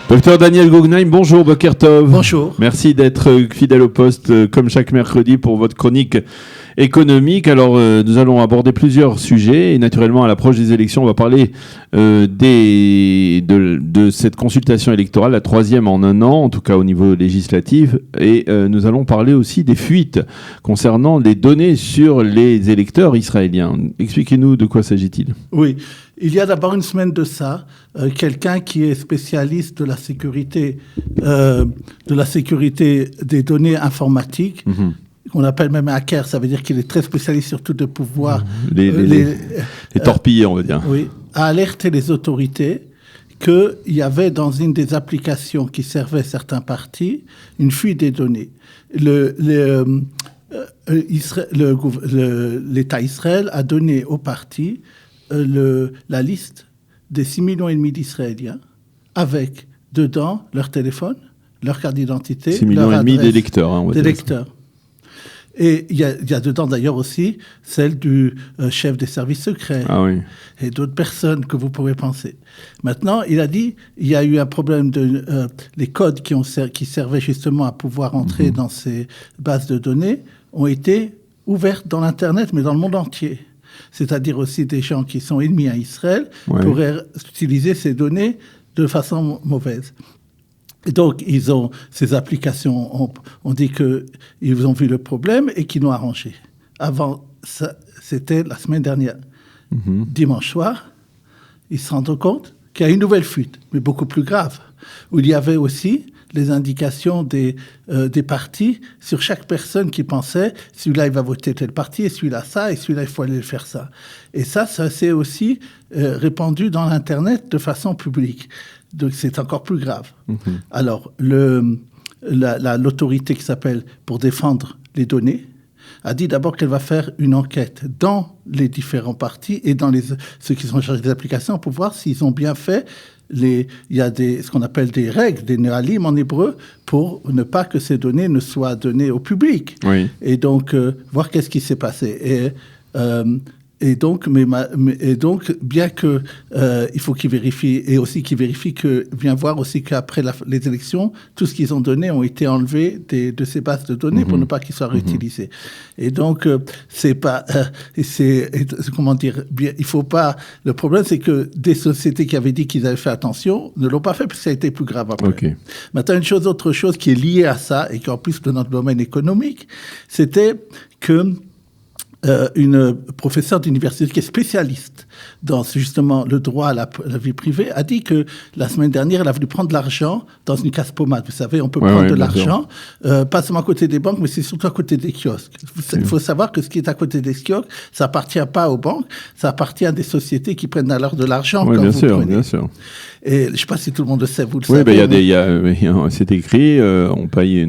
Docteur Daniel Guggenheim, bonjour, Boker Tov. Bonjour. Merci d'être fidèle au poste comme chaque mercredi pour votre chronique économique. Alors, nous allons aborder plusieurs sujets et naturellement, à l'approche des élections, on va parler de cette consultation électorale, la troisième en un an, en tout cas au niveau législatif. Et nous allons parler aussi des fuites concernant les données sur les électeurs israéliens. Expliquez-nous de quoi s'agit-il. Oui, il y a d'abord une semaine de ça, quelqu'un qui est spécialiste de la sécurité des données informatiques, qu'on appelle même hacker, ça veut dire qu'il est très spécialiste surtout de pouvoir... Les torpiller, on va dire. Oui, a alerté les autorités qu'il y avait dans une des applications qui servait certains partis une fuite des données. L'État Israël a donné aux partis la liste des 6,5 millions d'Israéliens avec dedans leur téléphone, leur carte d'identité, 6,5 millions d'électeurs. Hein, d'électeurs. Et il y a dedans d'ailleurs aussi celle du chef des services secrets et d'autres personnes que vous pouvez penser. Maintenant, il a dit il y a eu un problème les codes qui servaient justement à pouvoir entrer dans ces bases de données ont été ouvertes dans l'Internet, mais dans le monde entier. C'est-à-dire aussi des gens qui sont ennemis à Israël pourraient utiliser ces données de façon mauvaise. Et donc, ces applications ont dit qu'ils ont vu le problème et qu'ils l'ont arrangé. Avant, c'était la semaine dernière. Dimanche soir, ils se rendent compte qu'il y a une nouvelle fuite, mais beaucoup plus grave, où il y avait aussi les indications des partis sur chaque personne qui pensait celui-là il va voter tel parti et celui-là ça et celui-là il faut aller faire ça. Et ça s'est aussi répandu dans l'Internet de façon publique. Donc c'est encore plus grave. Alors l'autorité qui s'appelle pour défendre les données a dit d'abord qu'elle va faire une enquête dans les différents partis et dans ceux qui sont chargés des applications pour voir s'ils ont bien fait. Il y a ce qu'on appelle des règles, des néalim en hébreu, pour ne pas que ces données ne soient données au public. Oui. Et donc, voir qu'est-ce qui s'est passé. Et donc, bien que il faut qu'ils vérifient, et aussi qu'ils vérifient bien voir aussi qu'après les élections, tout ce qu'ils ont donné ont été enlevés de ces bases de données pour ne pas qu'ils soient réutilisés. Et donc, comment dire, bien, il faut pas. Le problème, c'est que des sociétés qui avaient dit qu'ils avaient fait attention ne l'ont pas fait parce que ça a été plus grave après. Okay. Maintenant, autre chose qui est liée à ça et qui est en plus de notre domaine économique, c'était que une professeure d'université qui est spécialiste dans justement le droit à la vie privée a dit que la semaine dernière, elle a voulu prendre de l'argent dans une casse-pommade. Vous savez, on peut prendre de l'argent, pas seulement à côté des banques, mais c'est surtout à côté des kiosques. Il faut savoir que ce qui est à côté des kiosques, ça appartient pas aux banques, ça appartient à des sociétés qui prennent alors de l'argent. Oui, bien sûr. Et je ne sais pas si tout le monde le sait, vous le savez. C'est écrit, on paye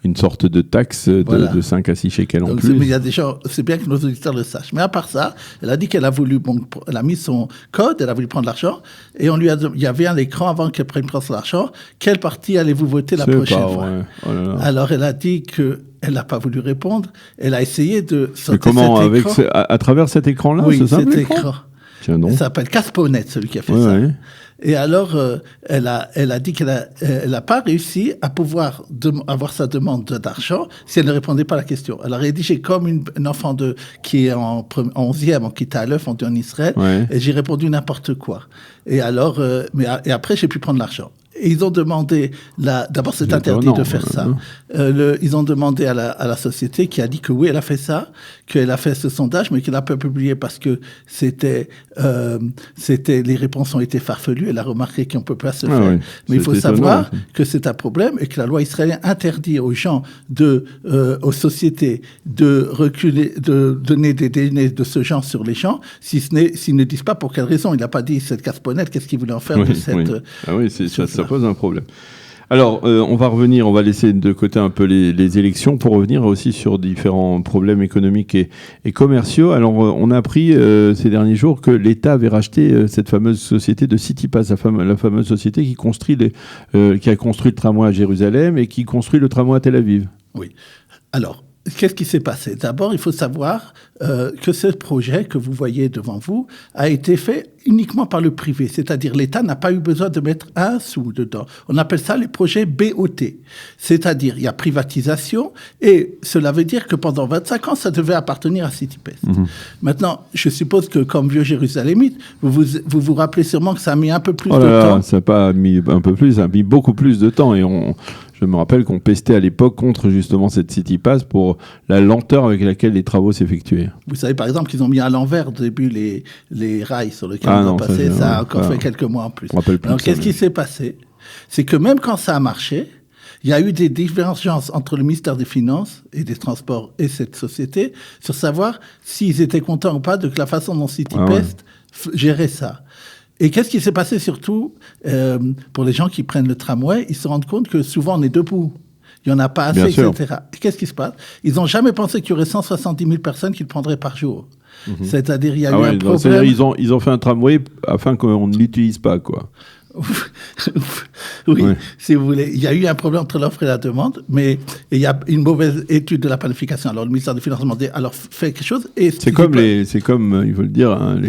une sorte de taxe de 5 à 6 shekels en plus. Mais il y a des gens, c'est bien que nos auditeurs le sachent. Mais à part ça, elle a dit qu'elle a voulu, elle a mis son code, elle a voulu prendre l'argent, et il y avait un écran avant qu'elle prenne l'argent. Quel parti allez-vous voter la prochaine fois? Oh là là. Alors elle a dit qu'elle n'a pas voulu répondre. Elle a essayé de sortir cet écran. À travers cet écran-là? Oui, cet écran. Tiens donc. Ça s'appelle Casponet, celui qui a fait ça. Ouais. Et alors, elle a dit qu'elle n'a pas réussi à pouvoir avoir sa demande d'argent si elle ne répondait pas à la question. Elle a rédigé comme une enfant qui est en 11e, en Kita Aleph, en Israël, et j'ai répondu n'importe quoi. Et alors, et après, j'ai pu prendre l'argent. Et ils ont demandé, d'abord c'est interdit de faire ça, ils ont demandé à la société qui a dit que oui, elle a fait ça, qu'elle a fait ce sondage, mais qu'elle n'a pas publié parce que les réponses ont été farfelues, elle a remarqué qu'on ne peut pas se faire. Oui. Mais il faut savoir que c'est un problème et que la loi israélienne interdit aux gens, aux sociétés, de donner des données de ce genre sur les gens, s'ils ne disent pas pour quelle raison. Il n'a pas dit cette casse-ponette, qu'est-ce qu'il voulait en faire de cette... Ah oui, ça pose un problème. Alors, on va laisser de côté un peu les élections pour revenir aussi sur différents problèmes économiques et commerciaux. Alors, on a appris ces derniers jours que l'État avait racheté cette fameuse société de CityPass, la fameuse société qui a construit le tramway à Jérusalem et qui construit le tramway à Tel Aviv. Oui. Alors, qu'est-ce qui s'est passé? D'abord, il faut savoir que ce projet que vous voyez devant vous a été fait uniquement par le privé, c'est-à-dire l'État n'a pas eu besoin de mettre un sou dedans. On appelle ça les projets BOT, c'est-à-dire il y a privatisation et cela veut dire que pendant 25 ans, ça devait appartenir à CityPest. Maintenant, je suppose que comme vieux Jérusalemite, vous rappelez sûrement que ça a mis un peu plus de temps. Ça n'a pas mis un peu plus, ça a mis beaucoup plus de temps et je me rappelle qu'on pestait à l'époque contre justement cette CityPass pour la lenteur avec laquelle les travaux s'effectuaient. Vous savez par exemple qu'ils ont mis à l'envers au début les rails sur lesquels on a passé, ça a encore fait quelques mois en plus. Alors qu'est-ce qui s'est passé? C'est que même quand ça a marché, il y a eu des divergences entre le ministère des Finances et des Transports et cette société sur savoir s'ils étaient contents ou pas de la façon dont CityPest gérait ça. Et qu'est-ce qui s'est passé surtout pour les gens qui prennent le tramway? Ils se rendent compte que souvent on est debout. Il n'y en a pas assez, etc. Et qu'est-ce qui se passe? Ils n'ont jamais pensé qu'il y aurait 170 000 personnes qui le prendraient par jour. C'est-à-dire il y a eu un problème. C'est-à-dire ils ont fait un tramway afin qu'on ne l'utilise pas, quoi. Oui, si vous voulez. Il y a eu un problème entre l'offre et la demande, mais il y a une mauvaise étude de la planification. Alors, le ministère des Finances demandait, alors, fait quelque chose. Et c'est comme, il faut le dire, hein,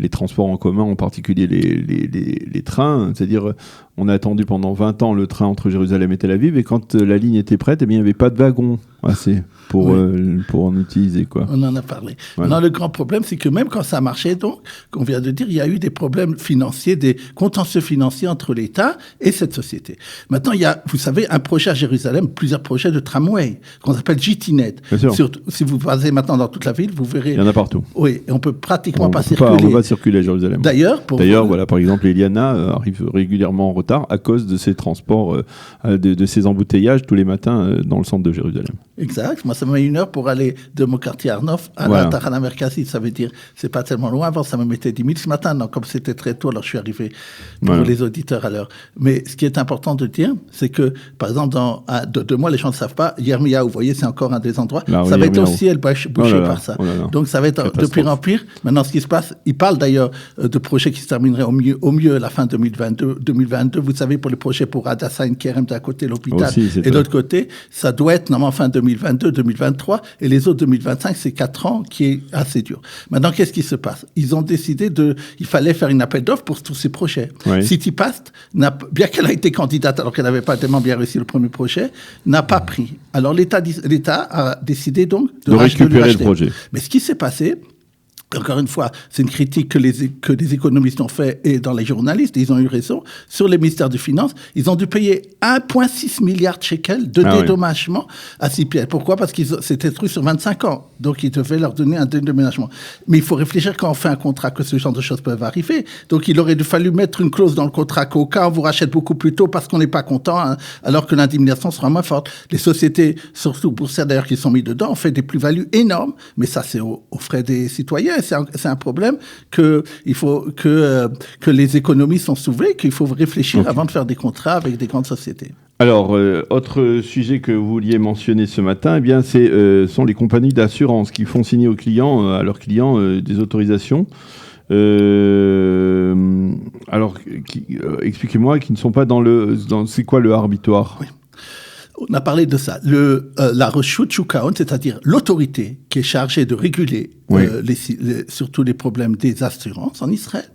les transports en commun, en particulier les trains. C'est-à-dire, on a attendu pendant 20 ans le train entre Jérusalem et Tel Aviv, et quand la ligne était prête, eh bien, il n'y avait pas de wagon assez pour en utiliser, quoi. On en a parlé. Maintenant, le grand problème, c'est que même quand ça marchait, donc, on vient de dire, il y a eu des problèmes financiers, des contentieux financiers entre l'État et cette société. Maintenant, il y a, vous savez, un projet à Jérusalem, plusieurs projets de tramway, qu'on appelle GTNet. Surtout, si vous passez maintenant dans toute la ville, vous verrez. Il y en a partout. Oui, et on peut pratiquement pas circuler. On ne peut pas circuler à Jérusalem. D'ailleurs, voilà, par exemple, l'Eliana arrive régulièrement en retard à cause de ces transports, de ces embouteillages tous les matins dans le centre de Jérusalem. Exact. Moi, ça me met 1 heure pour aller de mon quartier Arnof à la Tahana Merkazit. Ça veut dire, c'est pas tellement loin. Avant, ça me mettait 10 minutes ce matin. Non, comme c'était très tôt, alors je suis arrivé pour les auditeurs à l'heure. Mais ce qui est important de dire, c'est que, par exemple, de moi, les gens ne savent pas, Yirmiyahu, vous voyez, c'est encore un des endroits. Ça va être aussi bouché par ça. Donc, ça va être de pire en pire. Maintenant, ce qui se passe, il parle d'ailleurs de projets qui se termineraient au mieux à la fin 2022. Vous savez, pour les projets pour Hadassah et Kerem d'un côté, l'hôpital, et de l'autre côté, ça doit être normalement fin 2022, 2023, et les autres 2025, c'est 4 ans qui est assez dur. Maintenant, qu'est-ce qui se passe? Ils ont décidé il fallait faire une appel d'offres pour tous ces projets. CityPast, bien qu'elle a été candidate alors qu'elle n'avait pas tellement bien réussi le premier projet, n'a pas pris. Alors l'État a décidé donc de récupérer le projet. Mais ce qui s'est passé, encore une fois, c'est une critique que les économistes ont fait et dans les journalistes, ils ont eu raison, sur les ministères des Finances, ils ont dû payer 1,6 milliard de shekels de dédommagement à CityPest. Pourquoi? Parce qu'ils c'était truc sur 25 ans. Donc, ils devaient leur donner un dédommagement. Mais il faut réfléchir quand on fait un contrat que ce genre de choses peuvent arriver. Donc, il aurait fallu mettre une clause dans le contrat qu'au cas on vous rachète beaucoup plus tôt parce qu'on n'est pas content, hein, alors que l'indemnisation sera moins forte. Les sociétés, surtout pour ça d'ailleurs qui sont mis dedans, ont fait des plus-values énormes, mais ça c'est aux frais des citoyens. C'est un problème qu'il faut que les économies sont soulevées, qu'il faut réfléchir avant de faire des contrats avec des grandes sociétés. Alors, autre sujet que vous vouliez mentionner ce matin, eh bien, sont les compagnies d'assurance qui font signer aux clients, à leurs clients, des autorisations. Alors, expliquez-moi, qui ne sont pas c'est quoi le arbitoire? Oui. On a parlé de ça. La Reshut Shuk Hahon, c'est-à-dire l'autorité qui est chargée de réguler surtout les problèmes des assurances en Israël,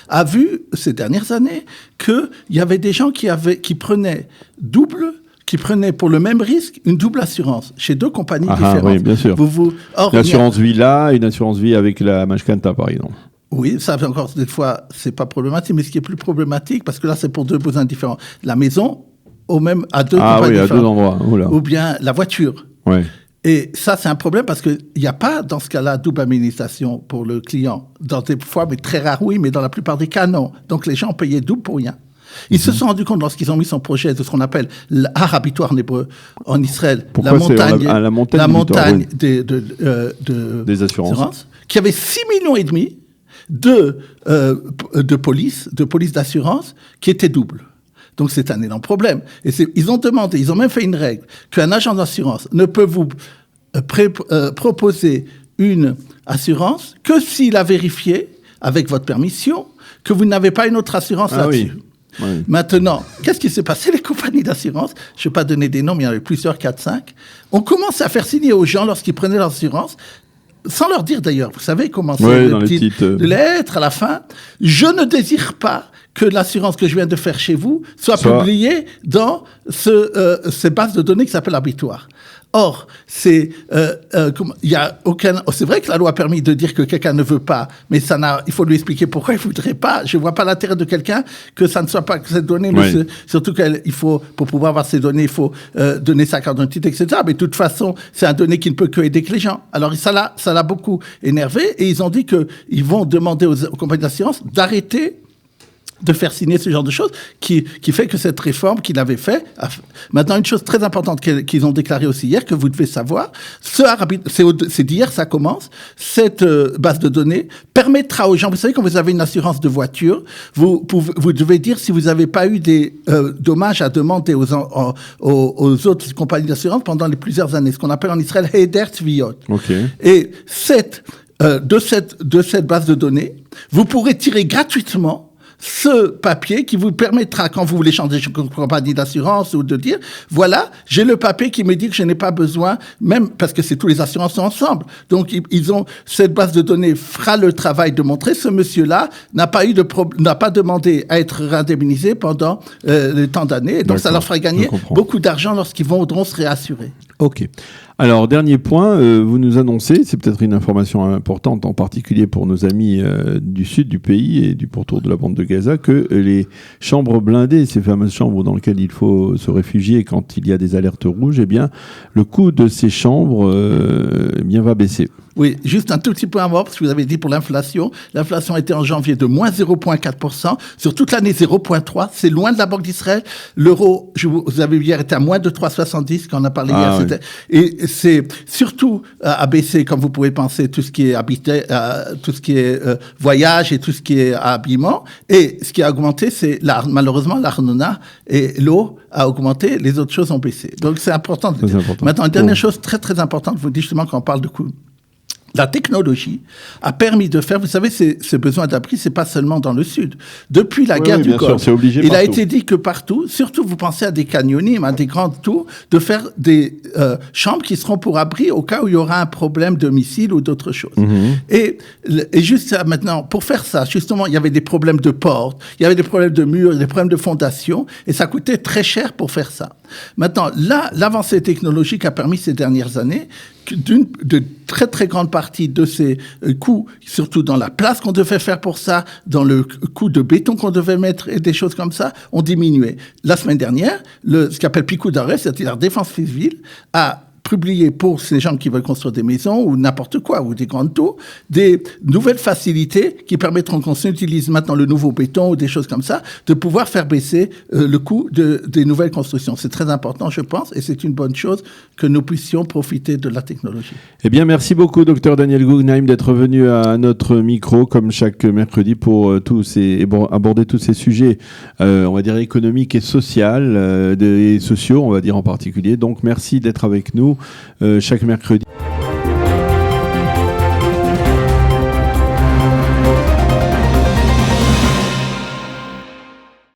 a vu ces dernières années qu'il y avait des gens qui prenaient pour le même risque une double assurance chez 2 compagnies différentes. Oui, bien sûr. Une assurance vie là, une assurance vie avec la Mashkanta, par exemple. Oui, ça encore des fois, c'est pas problématique, mais ce qui est plus problématique, parce que là, c'est pour 2 besoins différents. La maison, à 2 compagnies différentes. À 2 endroits. Oula. Ou bien la voiture. Ouais. Et ça, c'est un problème parce qu'il n'y a pas, dans ce cas-là, double administration pour le client. Dans des fois, mais très rare, oui, mais dans la plupart des cas, non. Donc, les gens payaient double pour rien. Ils se sont rendus compte, lorsqu'ils ont mis son projet de ce qu'on appelle l'arabitoire en hébreu en Israël, la montagne des assurances, qui avait 6,5 millions de police d'assurance qui étaient doubles. Donc, c'est un énorme problème. Et ils ont même fait une règle qu'un agent d'assurance ne peut vous proposer une assurance que s'il a vérifié, avec votre permission, que vous n'avez pas une autre assurance là-dessus. Oui. Oui. Maintenant, qu'est-ce qui s'est passé? Les compagnies d'assurance, je ne vais pas donner des noms, mais il y en a plusieurs, 4, 5, on commence à faire signer aux gens lorsqu'ils prenaient l'assurance, sans leur dire d'ailleurs, vous savez comment c'est, les petites lettres à la fin, je ne désire pas que l'assurance que je viens de faire chez vous soit publiée dans ces bases de données qui s'appellent Abitoire. Or, c'est vrai que la loi a permis de dire que quelqu'un ne veut pas, mais il faut lui expliquer pourquoi il voudrait pas. Je vois pas l'intérêt de quelqu'un que ça ne soit pas que cette donnée, mais surtout pour pouvoir avoir ces données, il faut donner sa carte d'identité, etc. Mais de toute façon, c'est un donné qui ne peut que aider que les gens. Alors ça l'a beaucoup énervé et ils ont dit qu'ils vont demander aux compagnies d'assurance d'arrêter de faire signer ce genre de choses, qui fait que cette réforme qu'ils avaient fait. Maintenant, une chose très importante qu'ils ont déclarée aussi hier, que vous devez savoir, c'est d'hier, ça commence, cette base de données permettra aux gens, vous savez, quand vous avez une assurance de voiture, vous devez dire si vous n'avez pas eu des dommages à demander aux autres compagnies d'assurance pendant les plusieurs années, ce qu'on appelle en Israël Heder Tviot. Okay. Et de cette base de données, vous pourrez tirer gratuitement ce papier qui vous permettra, quand vous voulez changer de compagnie d'assurance ou de dire, voilà, j'ai le papier qui me dit que je n'ai pas besoin, même parce que tous les assurances sont ensemble. Donc, cette base de données fera le travail de montrer ce monsieur-là n'a pas demandé à être réindemnisé pendant le temps d'années. Et donc, ça leur fera gagner beaucoup d'argent lorsqu'ils voudront se réassurer. OK. Alors, dernier point, vous nous annoncez, c'est peut-être une information importante, en particulier pour nos amis du sud du pays et du pourtour de la bande de Gaza, que les chambres blindées, ces fameuses chambres dans lesquelles il faut se réfugier quand il y a des alertes rouges, eh bien, le coût de ces chambres va baisser. Oui, juste un tout petit point à voir, parce que vous avez dit pour l'inflation. L'inflation était en janvier de moins 0,4%. Sur toute l'année, 0,3%. C'est loin de la Banque d'Israël. L'euro, vous avez vu hier, était à moins de 3,70 quand on a parlé hier. Oui. Et c'est surtout à baisser, comme vous pouvez penser, tout ce qui est tout ce qui est voyage et tout ce qui est habillement. Et ce qui a augmenté, c'est malheureusement l'Arnona et l'eau a augmenté. Les autres choses ont baissé. Donc c'est important. Maintenant, une dernière chose très très importante, je vous dis justement quand on parle de coût. La technologie a permis de faire, vous savez, ce besoin d'abri, c'est pas seulement dans le sud. Depuis la guerre du Golfe, il a été dit que partout, surtout vous pensez à des canyonimes, à des grandes tours, de faire des chambres qui seront pour abri au cas où il y aura un problème de missiles ou d'autres choses. Et juste maintenant, pour faire ça, justement, il y avait des problèmes de portes, il y avait des problèmes de murs, des problèmes de fondation, et ça coûtait très cher pour faire ça. Maintenant, là, l'avancée technologique a permis ces dernières années de très très grande partie de ces coûts, surtout dans la place qu'on devait faire pour ça, dans le coût de béton qu'on devait mettre et des choses comme ça, ont diminué. La semaine dernière, ce qu'on appelle Picou d'Arrêt, c'est-à-dire la défense civile, a publié pour ces gens qui veulent construire des maisons ou n'importe quoi, ou des grandes tours, des nouvelles facilités qui permettront qu'on utilise maintenant le nouveau béton ou des choses comme ça, de pouvoir faire baisser le coût des nouvelles constructions. C'est très important, je pense, et c'est une bonne chose que nous puissions profiter de la technologie. Eh bien, merci beaucoup, Dr Daniel Guggenheim, d'être venu à notre micro, comme chaque mercredi, pour aborder tous ces sujets, on va dire, économiques et sociaux, et sociaux, on va dire en particulier. Donc, merci d'être avec nous chaque mercredi.